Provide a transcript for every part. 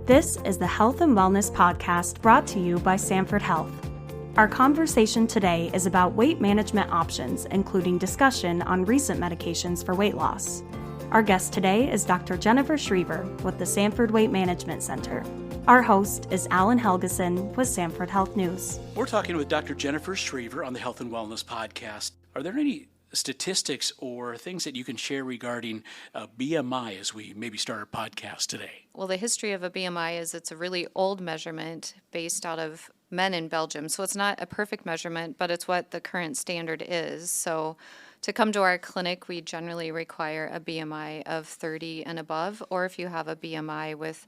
This is the Health and Wellness Podcast brought to you by Sanford Health. Our conversation today is about weight management options, including discussion on recent medications for weight loss. Our guest today is Dr. Jennifer Schriever with the Sanford Weight Management Center. Our host is Alan Helgeson with Sanford Health News. We're talking with Dr. Jennifer Schriever on the Health and Wellness Podcast. Are there any statistics or things that you can share regarding BMI as we maybe start our podcast today? Well, the history of a BMI is it's a really old measurement based out of men in Belgium. So it's not a perfect measurement, but it's what the current standard is. So to come to our clinic, we generally require a BMI of 30 and above, or if you have a BMI with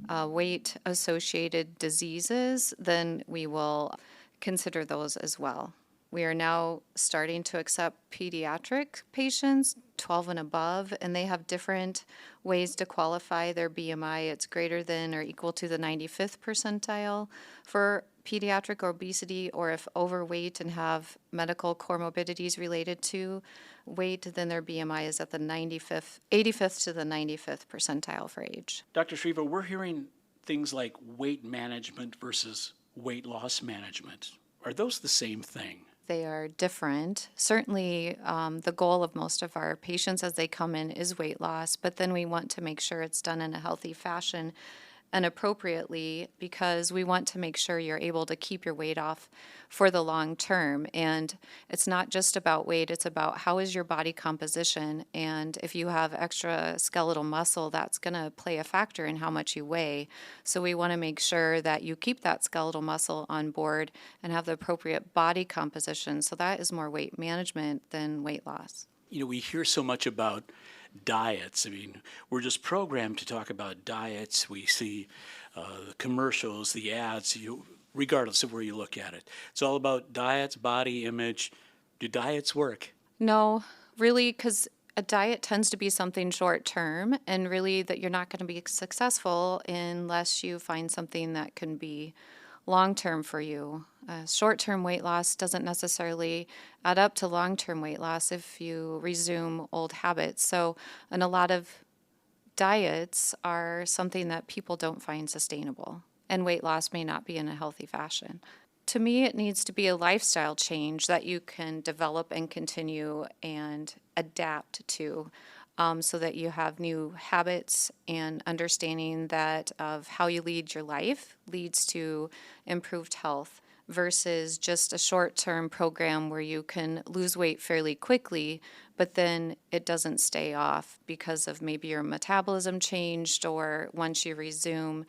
weight-associated diseases, then we will consider those as well. We are now starting to accept pediatric patients, 12 and above, and they have different ways to qualify their BMI. It's greater than or equal to the 95th percentile for pediatric obesity, or if overweight and have medical comorbidities related to weight, then their BMI is at the 85th to the 95th percentile for age. Dr. Schriever, we're hearing things like weight management versus weight loss management. Are those the same thing? They are different. Certainly, the goal of most of our patients as they come in is weight loss, but then we want to make sure it's done in a healthy fashion and appropriately, because we want to make sure you're able to keep your weight off for the long term. And it's not just about weight, it's about how is your body composition. And if you have extra skeletal muscle, that's going to play a factor in how much you weigh. So we want to make sure that you keep that skeletal muscle on board and have the appropriate body composition. So that is more weight management than weight loss. You know, we hear so much about diets. I mean, we're just programmed to talk about diets. We see the commercials, the ads, regardless of where you look at it. It's all about diets, body image. Do diets work? No, really, because a diet tends to be something short term, and really that you're not going to be successful unless you find something that can be long-term for you. Short-term weight loss doesn't necessarily add up to long-term weight loss if you resume old habits. So, and a lot of diets are something that people don't find sustainable, and weight loss may not be in a healthy fashion. To me, it needs to be a lifestyle change that you can develop and continue and adapt to. So that you have new habits and understanding that of how you lead your life leads to improved health versus just a short-term program where you can lose weight fairly quickly, but then it doesn't stay off because of maybe your metabolism changed, or once you resume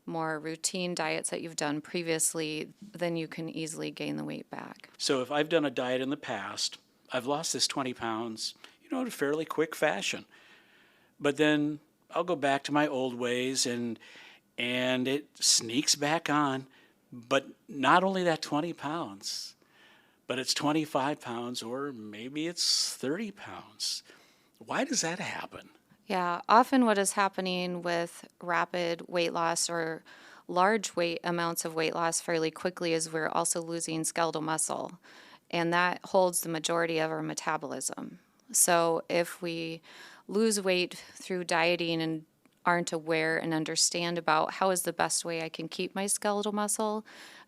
more routine diets that you've done previously, then you can easily gain the weight back. So if I've done a diet in the past, I've lost this 20 pounds, in a fairly quick fashion. But then I'll go back to my old ways and it sneaks back on. But not only that 20 pounds, but it's 25 pounds or maybe it's 30 pounds. Why does that happen? Yeah, often what is happening with rapid weight loss or large amounts of weight loss fairly quickly is we're also losing skeletal muscle, and that holds the majority of our metabolism. So if we lose weight through dieting and aren't aware and understand about how is the best way I can keep my skeletal muscle,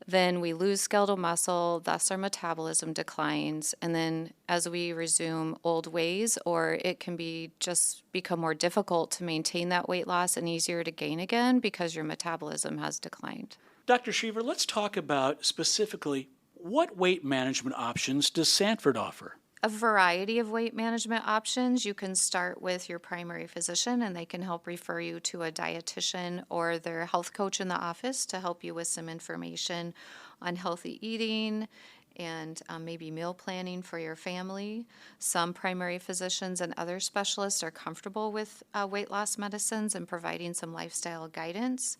then we lose skeletal muscle, thus our metabolism declines. And then as we resume old ways, or it can be just become more difficult to maintain that weight loss and easier to gain again because your metabolism has declined. Dr. Schriever, let's talk about specifically what weight management options does Sanford offer? A variety of weight management options. You can start with your primary physician, and they can help refer you to a dietitian or their health coach in the office to help you with some information on healthy eating and maybe meal planning for your family. Some primary physicians and other specialists are comfortable with weight loss medicines and providing some lifestyle guidance.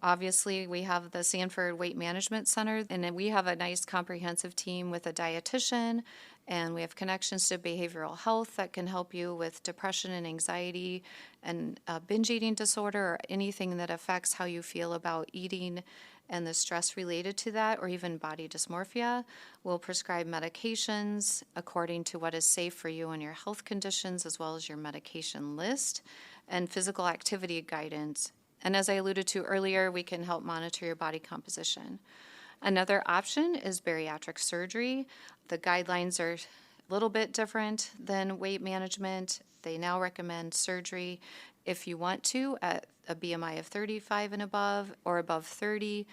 Obviously, we have the Sanford Weight Management Center, and then we have a nice comprehensive team with a dietitian, and we have connections to behavioral health that can help you with depression and anxiety and binge eating disorder or anything that affects how you feel about eating and the stress related to that, or even body dysmorphia. We'll prescribe medications according to what is safe for you and your health conditions, as well as your medication list, and physical activity guidance. And as I alluded to earlier, we can help monitor your body composition. Another option is bariatric surgery. The guidelines are a little bit different than weight management. They now recommend surgery if you want to at a BMI of 35 and above or above 30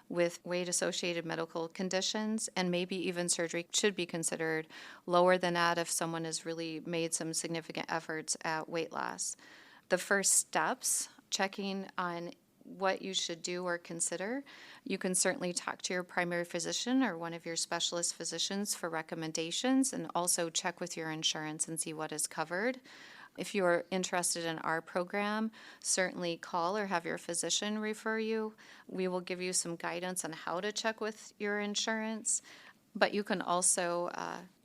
with weight-associated medical conditions, and maybe even surgery should be considered lower than that if someone has really made some significant efforts at weight loss. The first steps, checking on what you should do or consider, you can certainly talk to your primary physician or one of your specialist physicians for recommendations, and also check with your insurance and see what is covered. If you're interested in our program, certainly call or have your physician refer you. We will give you some guidance on how to check with your insurance, but you can also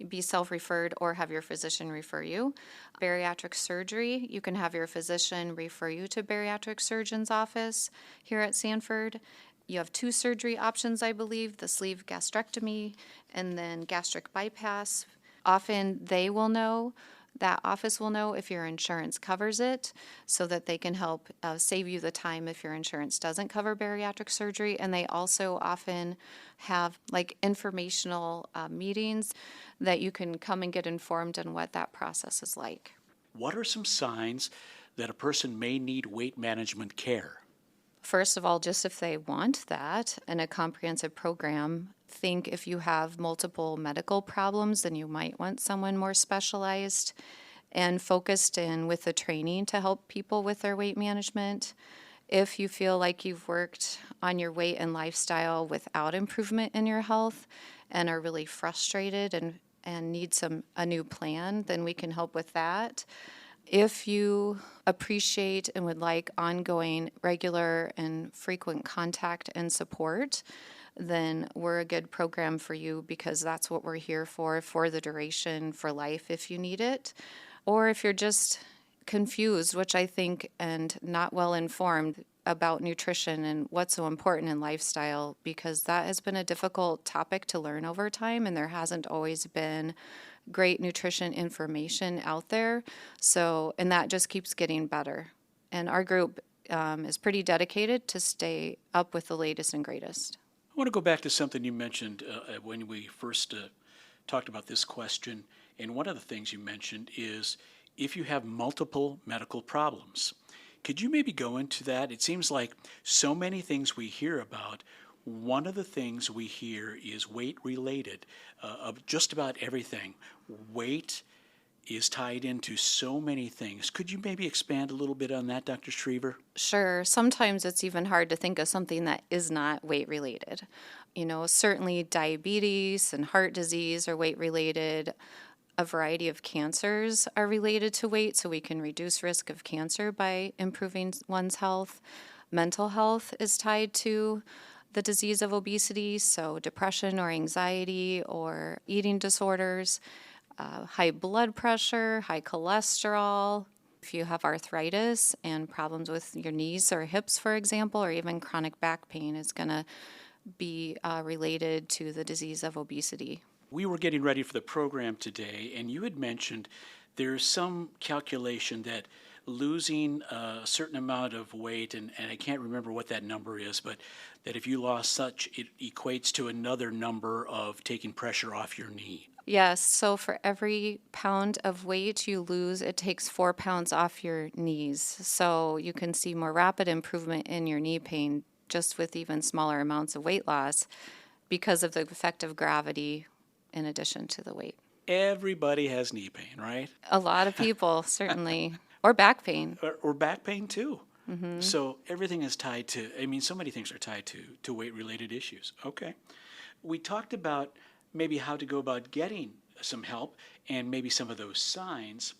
be self-referred or have your physician refer you. Bariatric surgery, you can have your physician refer you to bariatric surgeon's office here at Sanford. You have 2 surgery options, I believe, the sleeve gastrectomy and then gastric bypass. Often that office will know if your insurance covers it, so that they can help save you the time if your insurance doesn't cover bariatric surgery. And they also often have informational meetings that you can come and get informed on what that process is like. What are some signs that a person may need weight management care? First of all, just if they want that in a comprehensive program, think if you have multiple medical problems, then you might want someone more specialized and focused in with the training to help people with their weight management. If you feel like you've worked on your weight and lifestyle without improvement in your health and are really frustrated and need a new plan, then we can help with that. If you appreciate and would like ongoing, regular, and frequent contact and support, then we're a good program for you, because that's what we're here for the duration, for life if you need it. Or if you're just confused, which I think, and not well informed about nutrition and what's so important in lifestyle, because that has been a difficult topic to learn over time, and there hasn't always been great nutrition information out there. And that just keeps getting better. And our group is pretty dedicated to stay up with the latest and greatest. I want to go back to something you mentioned when we first talked about this question. And one of the things you mentioned is if you have multiple medical problems. Could you maybe go into that? It seems like so many things we hear about. One of the things we hear is weight related, of just about everything. Weight is tied into so many things. Could you maybe expand a little bit on that, Dr. Schriever? Sure. Sometimes it's even hard to think of something that is not weight related. Certainly diabetes and heart disease are weight related. A variety of cancers are related to weight, so we can reduce risk of cancer by improving one's health. Mental health is tied to the disease of obesity, so depression or anxiety or eating disorders, high blood pressure, high cholesterol. If you have arthritis and problems with your knees or hips, for example, or even chronic back pain, is going to be related to the disease of obesity. We were getting ready for the program today, and you had mentioned there's some calculation that losing a certain amount of weight, and I can't remember what that number is, but that if you lost such, it equates to another number of taking pressure off your knee. Yes, so for every pound of weight you lose, it takes 4 pounds off your knees. So you can see more rapid improvement in your knee pain just with even smaller amounts of weight loss because of the effect of gravity in addition to the weight. Everybody has knee pain, right? A lot of people, certainly. Or back pain. Or back pain, too. Mm-hmm. So everything is tied to, so many things are tied to weight-related issues. Okay. We talked about maybe how to go about getting some help and maybe some of those signs.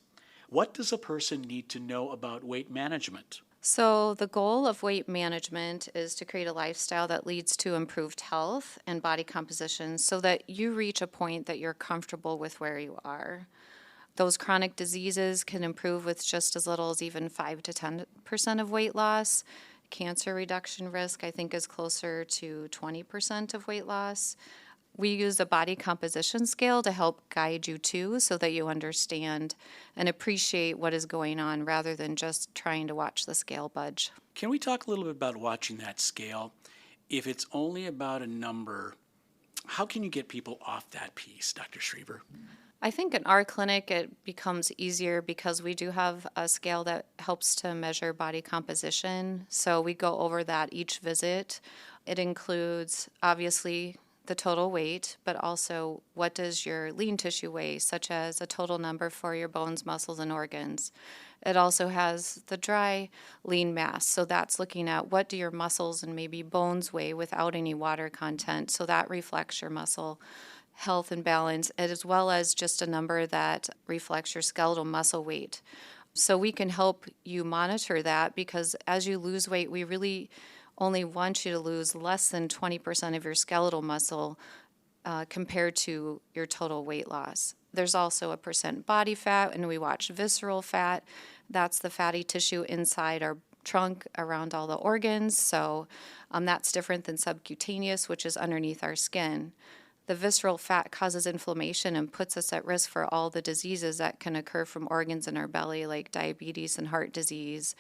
What does a person need to know about weight management? So the goal of weight management is to create a lifestyle that leads to improved health and body composition so that you reach a point that you're comfortable with where you are. Those chronic diseases can improve with just as little as even 5 to 10% of weight loss. Cancer reduction risk, I think, is closer to 20% of weight loss. We use a body composition scale to help guide you too, so that you understand and appreciate what is going on rather than just trying to watch the scale budge. Can we talk a little bit about watching that scale? If it's only about a number, how can you get people off that piece, Dr. Schriever? I think in our clinic it becomes easier because we do have a scale that helps to measure body composition. So we go over that each visit. It includes, obviously, the total weight, but also what does your lean tissue weigh, such as a total number for your bones, muscles, and organs. It also has the dry lean mass, so that's looking at what do your muscles and maybe bones weigh without any water content, so that reflects your muscle health and balance, as well as just a number that reflects your skeletal muscle weight. So we can help you monitor that, because as you lose weight, we really only want you to lose less than 20% of your skeletal muscle compared to your total weight loss. There's also a percent body fat, and we watch visceral fat. That's the fatty tissue inside our trunk around all the organs. So that's different than subcutaneous, which is underneath our skin. The visceral fat causes inflammation and puts us at risk for all the diseases that can occur from organs in our belly, like diabetes and heart disease.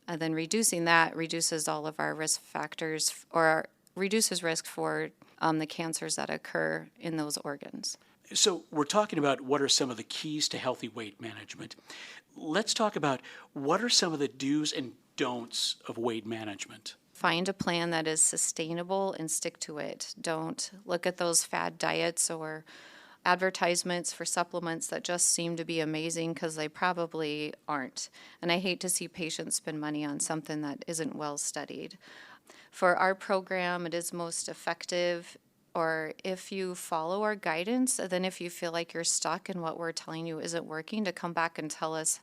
And then reducing that reduces all of our risk factors, or reduces risk for the cancers that occur in those organs. So we're talking about what are some of the keys to healthy weight management. Let's talk about what are some of the do's and don'ts of weight management. Find a plan that is sustainable and stick to it. Don't look at those fad diets or advertisements for supplements that just seem to be amazing, because they probably aren't. And I hate to see patients spend money on something that isn't well studied. For our program, it is most effective, or if you follow our guidance, then if you feel like you're stuck and what we're telling you isn't working, to come back and tell us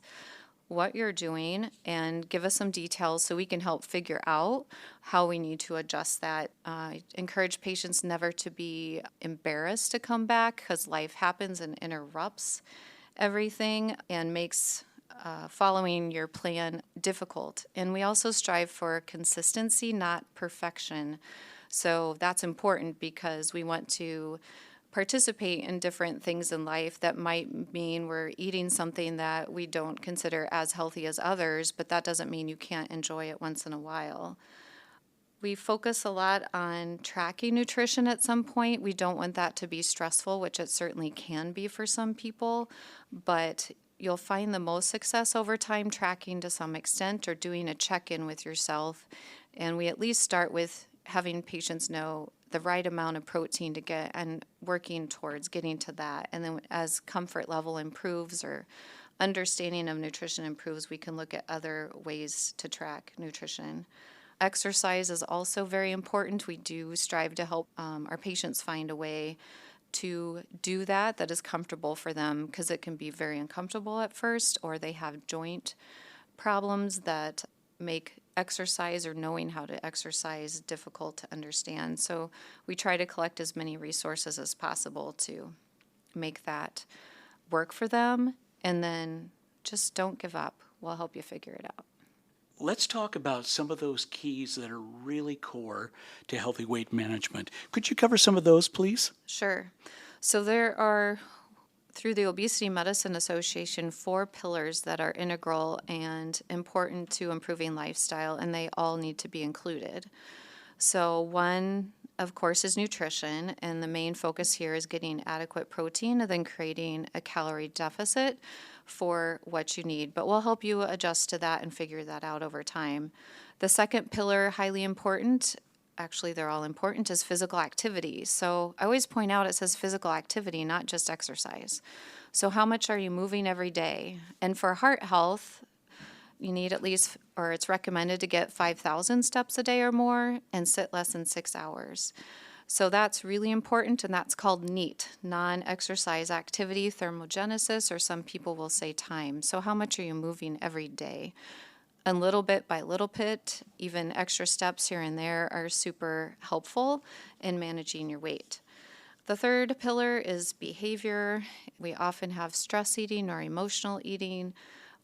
what you're doing and give us some details so we can help figure out how we need to adjust that. I encourage patients never to be embarrassed to come back, because life happens and interrupts everything and makes following your plan difficult. And we also strive for consistency, not perfection. So that's important, because we want to participate in different things in life that might mean we're eating something that we don't consider as healthy as others, but that doesn't mean you can't enjoy it once in a while. We focus a lot on tracking nutrition at some point. We don't want that to be stressful, which it certainly can be for some people, but you'll find the most success over time tracking to some extent, or doing a check-in with yourself. And we at least start with having patients know the right amount of protein to get and working towards getting to that. And then as comfort level improves or understanding of nutrition improves, we can look at other ways to track nutrition. Exercise is also very important. We do strive to help our patients find a way to do that is comfortable for them, because it can be very uncomfortable at first, or they have joint problems that make exercise or knowing how to exercise difficult to understand. So we try to collect as many resources as possible to make that work for them, and then just don't give up. We'll help you figure it out. Let's talk about some of those keys that are really core to healthy weight management. Could you cover some of those, please? Sure. So there are, through the Obesity Medicine Association, 4 pillars that are integral and important to improving lifestyle, and they all need to be included. So one, of course, is nutrition, and the main focus here is getting adequate protein and then creating a calorie deficit for what you need. But we'll help you adjust to that and figure that out over time. The second pillar, highly important, actually they're all important, is physical activity. So I always point out it says physical activity, not just exercise. So how much are you moving every day? And for heart health, you need at least, or it's recommended to get 5,000 steps a day or more and sit less than 6 hours. So that's really important, and that's called NEAT, non-exercise activity thermogenesis, or some people will say time. So how much are you moving every day? And little bit by little bit, even extra steps here and there are super helpful in managing your weight. The third pillar is behavior. We often have stress eating or emotional eating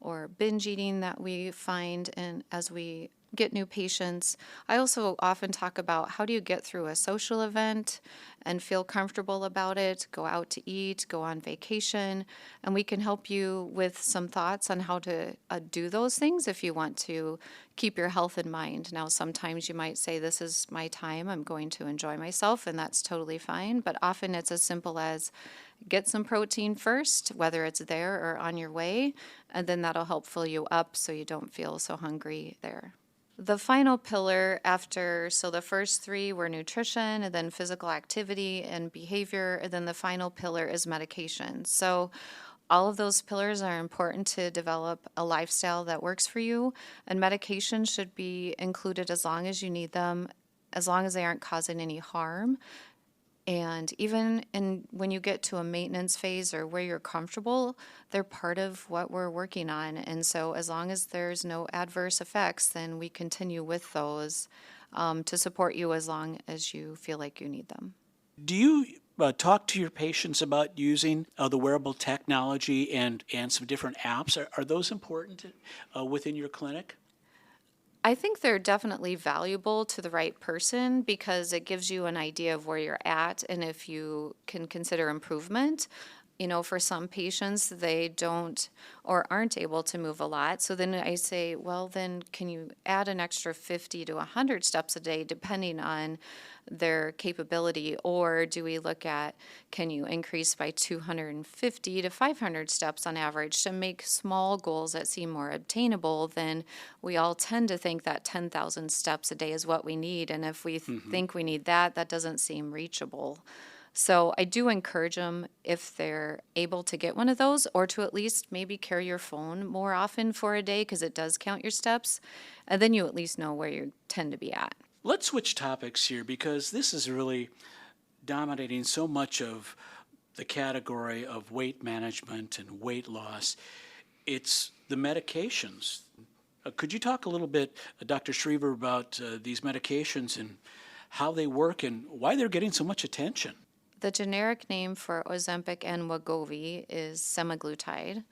or binge eating that we find as we get new patients. I also often talk about how do you get through a social event and feel comfortable about it, go out to eat, go on vacation, and we can help you with some thoughts on how to do those things if you want to keep your health in mind. Now, sometimes you might say, this is my time, I'm going to enjoy myself, and that's totally fine, but often it's as simple as get some protein first, whether it's there or on your way, and then that'll help fill you up so you don't feel so hungry there. The final pillar so the first three were nutrition, and then physical activity and behavior, and then the final pillar is medication. So all of those pillars are important to develop a lifestyle that works for you, and medication should be included as long as you need them, as long as they aren't causing any harm. And even when you get to a maintenance phase or where you're comfortable, they're part of what we're working on. And so as long as there's no adverse effects, then we continue with those to support you as long as you feel like you need them. Do you talk to your patients about using the wearable technology and some different apps? Are those important within your clinic? I think they're definitely valuable to the right person because it gives you an idea of where you're at and if you can consider improvement. You know, for some patients, they don't or aren't able to move a lot. So then I say, well, then can you add an extra 50 to 100 steps a day depending on their capability? Or do we look at, can you increase by 250 to 500 steps on average to make small goals that seem more obtainable? Then we all tend to think that 10,000 steps a day is what we need. And if we think we need that, that doesn't seem reachable. So I do encourage them, if they're able to get one of those, or to at least maybe carry your phone more often for a day because it does count your steps, and then you at least know where you tend to be at. Let's switch topics here because this is really dominating so much of the category of weight management and weight loss. It's the medications. Could you talk a little bit, Dr. Schriever, about these medications and how they work and why they're getting so much attention? The generic name for Ozempic and Wegovy is semaglutide.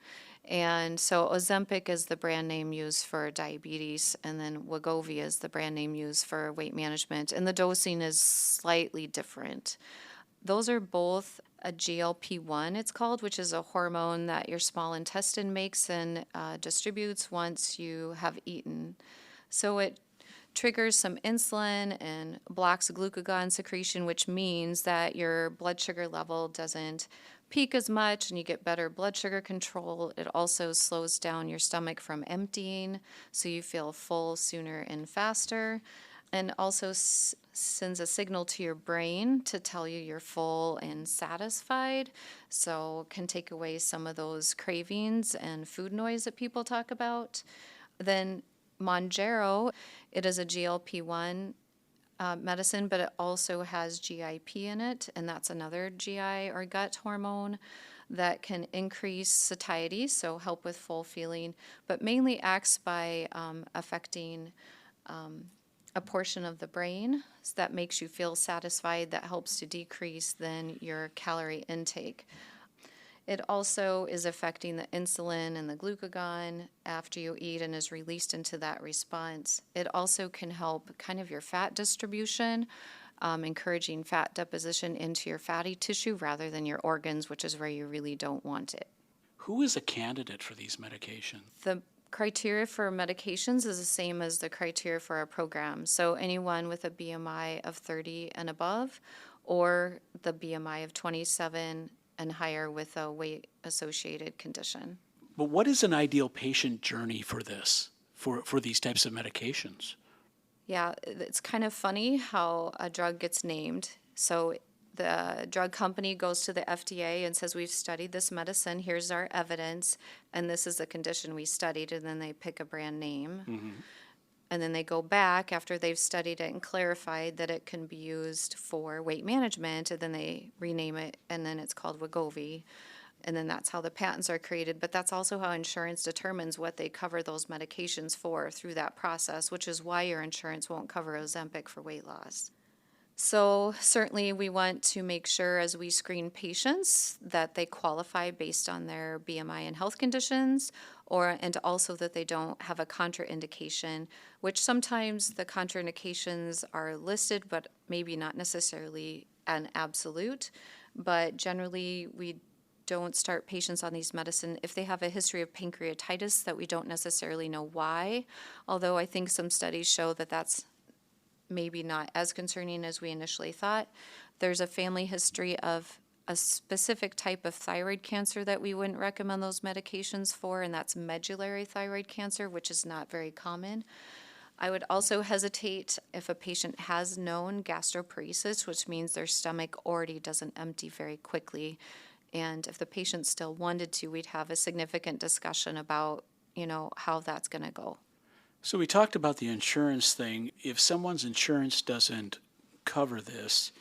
And so Ozempic is the brand name used for diabetes, and then Wegovy is the brand name used for weight management, and the dosing is slightly different. Those are both a GLP-1, it's called, which is a hormone that your small intestine makes and distributes once you have eaten. So it triggers some insulin and blocks glucagon secretion, which means that your blood sugar level doesn't peak as much and you get better blood sugar control. It also slows down your stomach from emptying, so you feel full sooner and faster, and also sends a signal to your brain to tell you you're full and satisfied, so can take away some of those cravings and food noise that people talk about. Then Mounjaro, it is a GLP-1 medicine, but it also has GIP in it, and that's another GI or gut hormone that can increase satiety, so help with full feeling, but mainly acts by affecting a portion of the brain that makes you feel satisfied, that helps to decrease then your calorie intake. It also is affecting the insulin and the glucagon after you eat and is released into that response. It also can help kind of your fat distribution, encouraging fat deposition into your fatty tissue rather than your organs, which is where you really don't want it. Who is a candidate for these medications? The criteria for medications is the same as the criteria for our program. So anyone with a BMI of 30 and above, or the BMI of 27 and higher with a weight-associated condition. But what is an ideal patient journey for this, for these types of medications? Yeah, it's kind of funny how a drug gets named. So the drug company goes to the FDA and says, we've studied this medicine, here's our evidence, and this is the condition we studied, and then they pick a brand name. Mm-hmm. And then they go back after they've studied it and clarified that it can be used for weight management, and then they rename it, and then it's called Wegovy. And then that's how the patents are created. But that's also how insurance determines what they cover those medications for through that process, which is why your insurance won't cover Ozempic for weight loss. So certainly we want to make sure as we screen patients that they qualify based on their BMI and health conditions, and also that they don't have a contraindication, which sometimes the contraindications are listed, but maybe not necessarily an absolute. But generally we don't start patients on these medicine if they have a history of pancreatitis that we don't necessarily know why, although I think some studies show that that's maybe not as concerning as we initially thought. There's a family history of a specific type of thyroid cancer that we wouldn't recommend those medications for, and that's medullary thyroid cancer, which is not very common. I would also hesitate if a patient has known gastroparesis, which means their stomach already doesn't empty very quickly. And if the patient still wanted to, we'd have a significant discussion about, how that's going to go. So we talked about the insurance thing. If someone's insurance doesn't cover this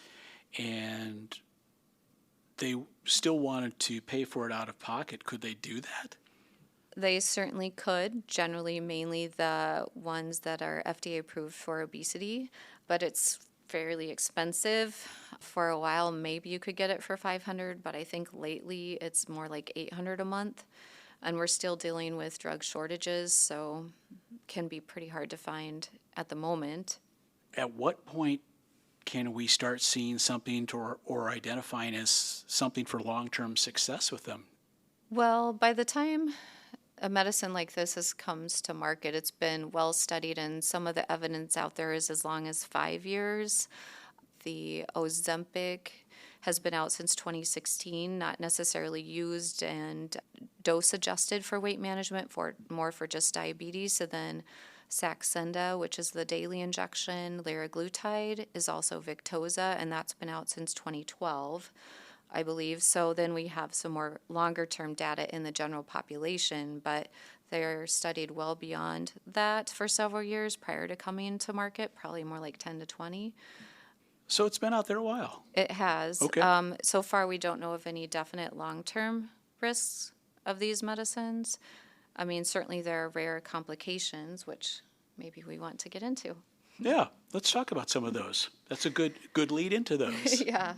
and they still wanted to pay for it out of pocket, could they do that? They certainly could, generally mainly the ones that are FDA approved for obesity, but it's fairly expensive. For a while, maybe you could get it for $500, but I think lately it's more like $800 a month. And we're still dealing with drug shortages, so can be pretty hard to find at the moment. At what point can we start seeing something or identifying as something for long-term success with them? Well, by the time a medicine like this comes to market, it's been well studied, and some of the evidence out there is as long as 5 years. The Ozempic has been out since 2016, not necessarily used and dose adjusted for weight management, more for just diabetes. So then Saxenda, which is the daily injection, liraglutide is also Victoza, and that's been out since 2012, I believe. So then we have some more longer term data in the general population, but they're studied well beyond that for several years prior to coming to market, probably more like 10 to 20. So it's been out there a while. It has. Okay. So far, we don't know of any definite long-term risks of these medicines. I mean, certainly there are rare complications, which maybe we want to get into. Yeah, let's talk about some of those. That's a good lead into those. Yeah.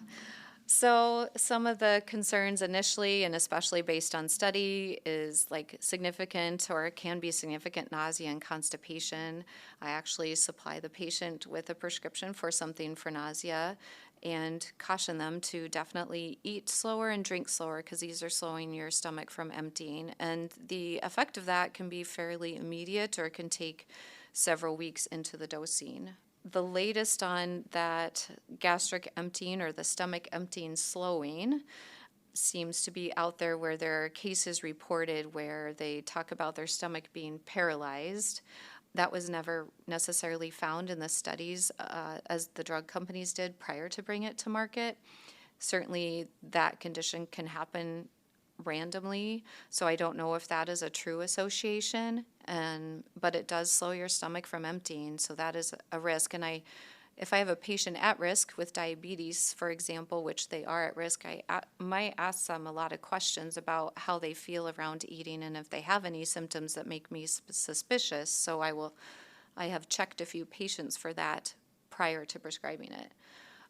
So some of the concerns initially, and especially based on study, is like significant or can be significant nausea and constipation. I actually supply the patient with a prescription for something for nausea and caution them to definitely eat slower and drink slower because these are slowing your stomach from emptying. And the effect of that can be fairly immediate or it can take several weeks into the dosing. The latest on that gastric emptying or the stomach emptying slowing seems to be out there where there are cases reported where they talk about their stomach being paralyzed. That was never necessarily found in the studies as the drug companies did prior to bring it to market. Certainly that condition can happen randomly, so I don't know if that is a true association, but it does slow your stomach from emptying, so that is a risk. And if I have a patient at risk with diabetes, for example, which they are at risk, I might ask them a lot of questions about how they feel around eating and if they have any symptoms that make me suspicious. So I have checked a few patients for that prior to prescribing it.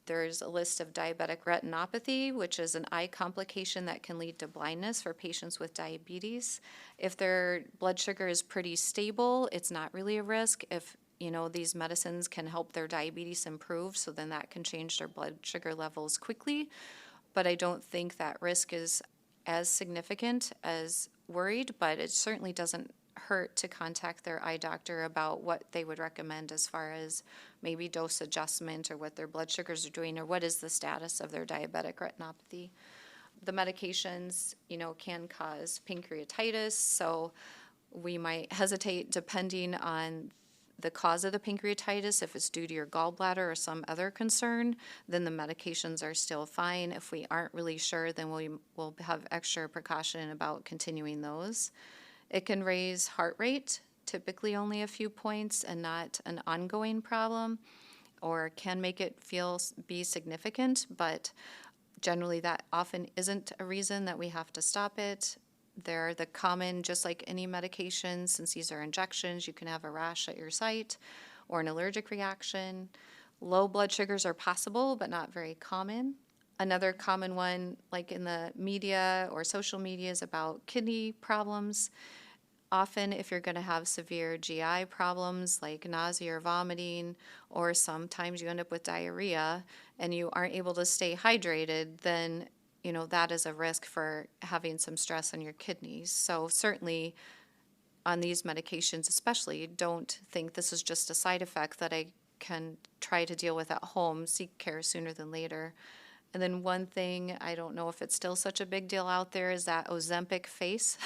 There's a list of diabetic retinopathy, which is an eye complication that can lead to blindness for patients with diabetes. If their blood sugar is pretty stable, it's not really a risk. If these medicines can help their diabetes improve, so then that can change their blood sugar levels quickly. But I don't think that risk is as significant as worried, but it certainly doesn't hurt to contact their eye doctor about what they would recommend as far as maybe dose adjustment or what their blood sugars are doing or what is the status of their diabetic retinopathy. The medications, can cause pancreatitis, so we might hesitate depending on the cause of the pancreatitis. If it's due to your gallbladder or some other concern, then the medications are still fine. If we aren't really sure, then we'll have extra precaution about continuing those. It can raise heart rate, typically only a few points and not an ongoing problem, or can make it be significant, but generally that often isn't a reason that we have to stop it. They're the common, just like any medication, since these are injections, you can have a rash at your site or an allergic reaction. Low blood sugars are possible, but not very common. Another common one, like in the media or social media, is about kidney problems. Often, if you're going to have severe GI problems like nausea or vomiting, or sometimes you end up with diarrhea and you aren't able to stay hydrated, then that is a risk for having some stress on your kidneys. So certainly on these medications especially, don't think this is just a side effect that I can try to deal with at home. Seek care sooner than later. And then one thing, I don't know if it's still such a big deal out there, is that Ozempic face.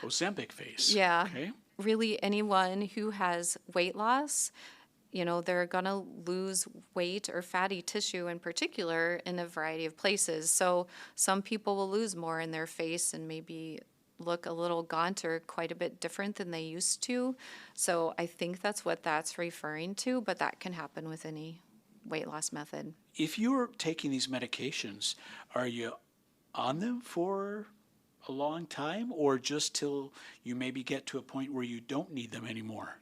Ozempic face. Yeah. Okay. Really, anyone who has weight loss, they're going to lose weight or fatty tissue in particular in a variety of places. So some people will lose more in their face and maybe look a little gaunt or quite a bit different than they used to. So I think that's what that's referring to, but that can happen with any weight loss method. If you're taking these medications, are you on them for a long time or just till you maybe get to a point where you don't need them anymore?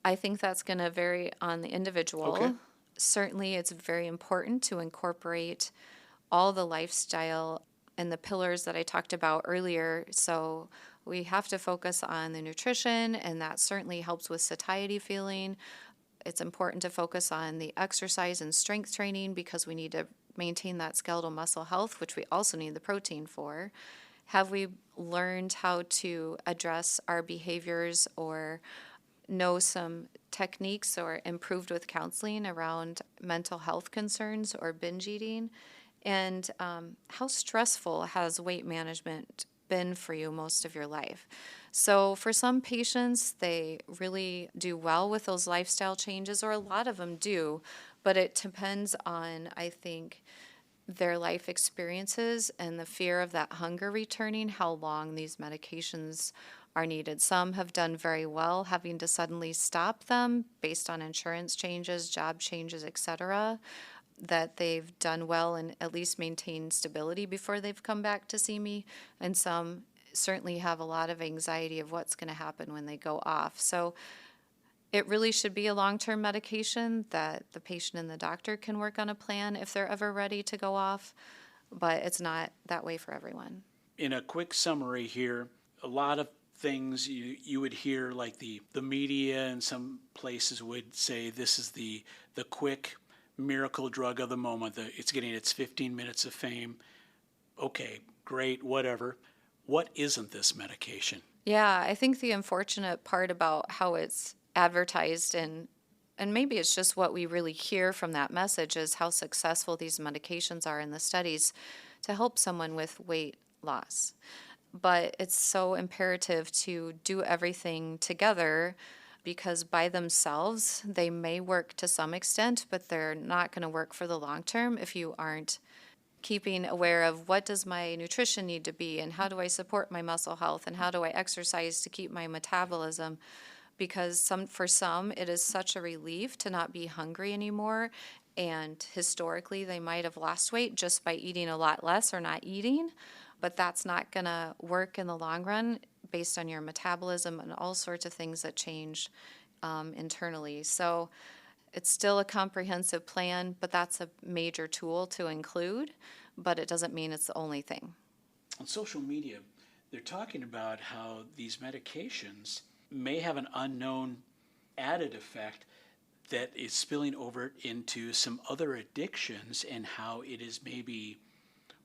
I think that's going to vary on the individual. Okay. Certainly, it's very important to incorporate all the lifestyle and the pillars that I talked about earlier. So we have to focus on the nutrition, and that certainly helps with satiety feeling. It's important to focus on the exercise and strength training because we need to maintain that skeletal muscle health, which we also need the protein for. Have we learned how to address our behaviors or know some techniques or improved with counseling around mental health concerns or binge eating? And how stressful has weight management been for you most of your life? So for some patients, they really do well with those lifestyle changes, or a lot of them do, but it depends on, I think, their life experiences and the fear of that hunger returning, how long these medications are needed. Some have done very well having to suddenly stop them based on insurance changes, job changes, etc., that they've done well and at least maintained stability before they've come back to see me. And some certainly have a lot of anxiety of what's going to happen when they go off. So it really should be a long-term medication that the patient and the doctor can work on a plan if they're ever ready to go off, but it's not that way for everyone. In a quick summary here, a lot of things you would hear, like the media and some places would say this is the quick miracle drug of the moment. It's getting its 15 minutes of fame. Okay, great, whatever. What isn't this medication? Yeah, I think the unfortunate part about how it's advertised and maybe it's just what we really hear from that message is how successful these medications are in the studies to help someone with weight loss. But it's so imperative to do everything together because by themselves, they may work to some extent, but they're not going to work for the long term if you aren't keeping aware of what does my nutrition need to be and how do I support my muscle health and how do I exercise to keep my metabolism. Because for some, it is such a relief to not be hungry anymore. And historically, they might have lost weight just by eating a lot less or not eating. But that's not going to work in the long run based on your metabolism and all sorts of things that change internally. So it's still a comprehensive plan, but that's a major tool to include. But it doesn't mean it's the only thing. On social media, they're talking about how these medications may have an unknown added effect that is spilling over into some other addictions and how it is maybe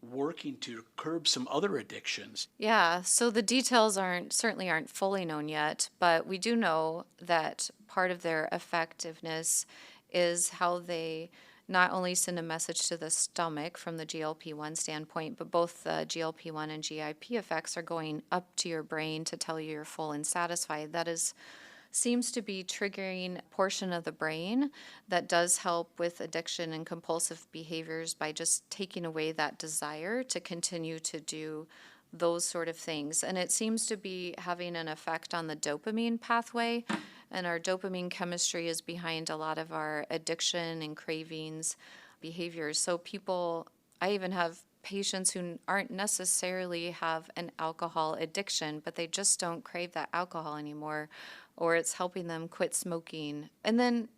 working to curb some other addictions. Yeah, so the details certainly aren't fully known yet, but we do know that part of their effectiveness is how they not only send a message to the stomach from the GLP-1 standpoint, but both the GLP-1 and GIP effects are going up to your brain to tell you you're full and satisfied. That seems to be triggering a portion of the brain that does help with addiction and compulsive behaviors by just taking away that desire to continue to do those sort of things. And it seems to be having an effect on the dopamine pathway. And our dopamine chemistry is behind a lot of our addiction and cravings behaviors. So I even have patients who aren't necessarily have an alcohol addiction, but they just don't crave that alcohol anymore, or it's helping them quit smoking. And then,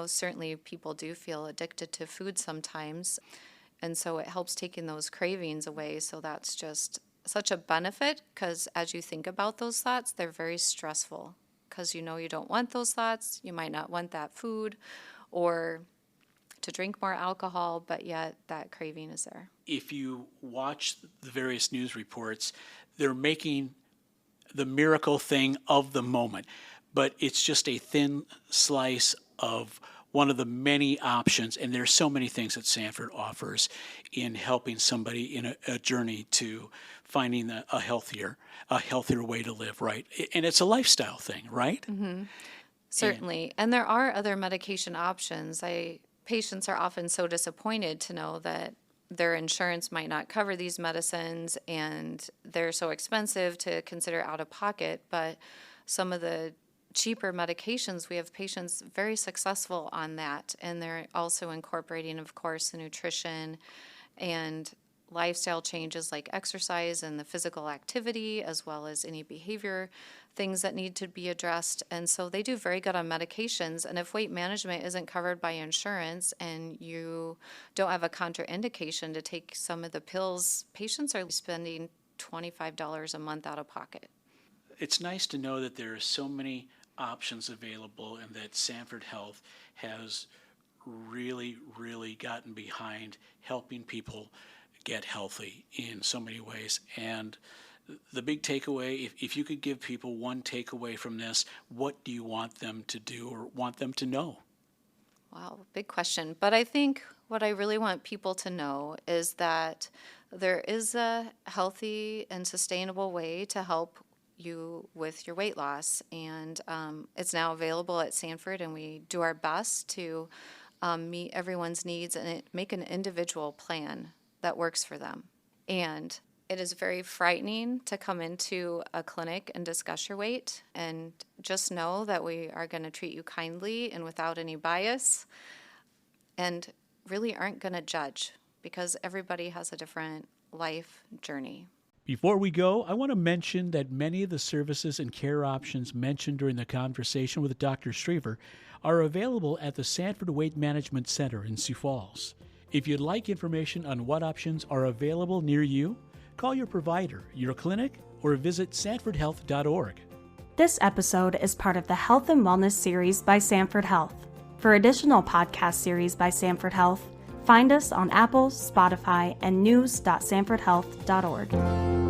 certainly people do feel addicted to food sometimes. And so it helps taking those cravings away. So that's just such a benefit, because as you think about those thoughts, they're very stressful, because you don't want those thoughts. You might not want that food or to drink more alcohol, but yet that craving is there. If you watch the various news reports, they're making the miracle thing of the moment, but it's just a thin slice of one of the many options, and there's so many things that Sanford offers in helping somebody in a journey to finding a healthier way to live, right? And it's a lifestyle thing, right? Mm-hmm. Certainly. And there are other medication options. Patients are often so disappointed to know that their insurance might not cover these medicines and they're so expensive to consider out of pocket. But some of the cheaper medications, we have patients very successful on that. And they're also incorporating, of course, the nutrition and lifestyle changes like exercise and the physical activity, as well as any behavior things that need to be addressed. And so they do very good on medications. And if weight management isn't covered by insurance and you don't have a contraindication to take some of the pills, patients are spending $25 a month out of pocket. It's nice to know that there are so many options available and that Sanford Health has really, really gotten behind helping people get healthy in so many ways. And the big takeaway, if you could give people one takeaway from this, what do you want them to do or want them to know? Wow, big question. But I think what I really want people to know is that there is a healthy and sustainable way to help you with your weight loss. And it's now available at Sanford, and we do our best to meet everyone's needs and make an individual plan that works for them. And it is very frightening to come into a clinic and discuss your weight, and just know that we are going to treat you kindly and without any bias, and really aren't going to judge, because everybody has a different life journey. Before we go, I want to mention that many of the services and care options mentioned during the conversation with Dr. Schriever are available at the Sanford Weight Management Center in Sioux Falls. If you'd like information on what options are available near you, call your provider, your clinic, or visit sanfordhealth.org. This episode is part of the Health and Wellness series by Sanford Health. For additional podcast series by Sanford Health, find us on Apple, Spotify, and news.sanfordhealth.org.